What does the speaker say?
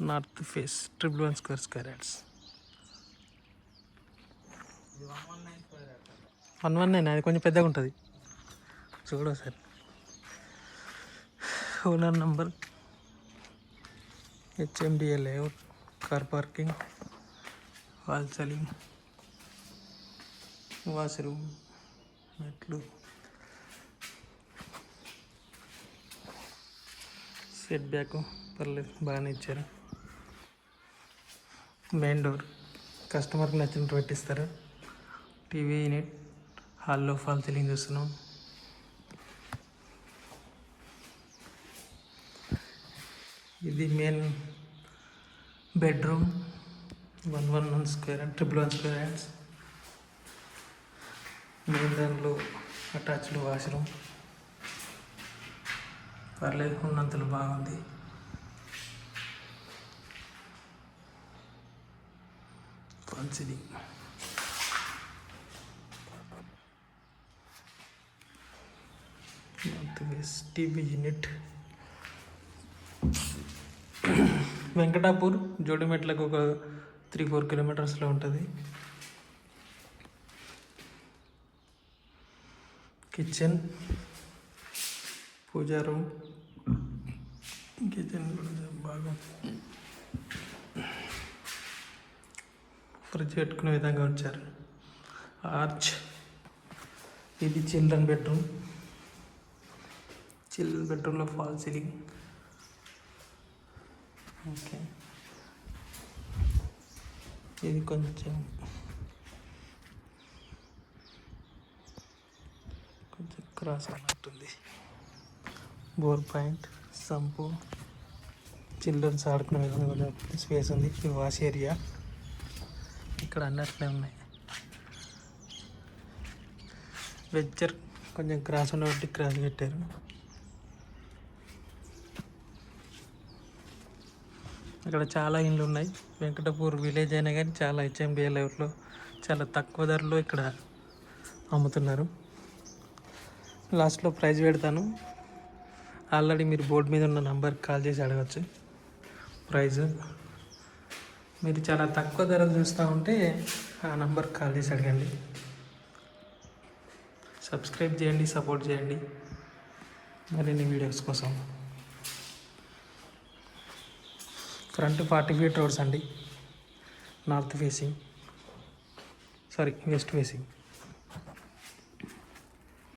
North face 111 square yards. 119 అది కొంచెం పెద్దగా ఉంటుంది చూడు sir. Owner number HMDA layout, car parking, wall ceiling, washroom, మెట్లు, సెట్ బ్యాక్ పర్లేదు బాగానే ఇచ్చారు. మెయిన్ డోర్ కస్టమర్కి నచ్చినట్టు పెట్టిస్తారు. టీవీ యూనిట్, హాల్లో ఫాల్ సీలింగ్ చూస్తున్నాం. ఇది main bedroom 111 square 111 square yards. Main దానిలో అటాచ్డ్ వాష్రూమ్ పర్లేదు ఉన్నంతలో బాగుంది. Fall ceiling, north west TV unit. Venkatapur జోడిమెట్లకు ఒక 3-4 కిలోమీటర్స్లో ఉంటుంది. కిచెన్, పూజా రూమ్, కిచెన్ కూడా బాగా ఫ్రిడ్జ్ పెట్టుకునే విధంగా వచ్చారు. ఆర్చ్. ఇది చిల్డ్రన్ బెడ్రూమ్. చిల్డ్రన్ బెడ్రూమ్లో ఫాల్ సీలింగ్. ఓకే, ఇది కొంచెం క్రాస్ అన్నట్టుంది. బోర్ పాయింట్, సంపు, చిల్డ్రన్స్ ఆడుకునే విధంగా కొంచెం స్పేస్ ఉంది. ఇది వాష్ ఏరియా. ఇక్కడ అన్నట్లే ఉన్నాయి. వెంచర్ కొంచెం క్రాస్ ఉన్నబట్టి క్రాస్ పెట్టారు. ఇక్కడ చాలా ఇండ్లు ఉన్నాయి. వెంకటపూర్ విలేజ్ అయినా కానీ చాలా HMDA లెవెల్లో చాలా తక్కువ ధరలో ఇక్కడ అమ్ముతున్నారు. లాస్ట్లో ప్రైస్ పెడతాను. ఆల్రెడీ మీరు బోర్డు మీద ఉన్న నంబర్కి కాల్ చేసి అడగచ్చు ప్రైజ్. మీరు చాలా తక్కువ ధరలు చూస్తూ ఉంటే ఆ నంబర్కి కాల్ చేసి అడగండి. సబ్స్క్రైబ్ చేయండి, సపోర్ట్ చేయండి మరిన్ని వీడియోస్ కోసం. ఫ్రంట్ 40 ఫీట్ రోడ్స్ అండి. North facing, west facing.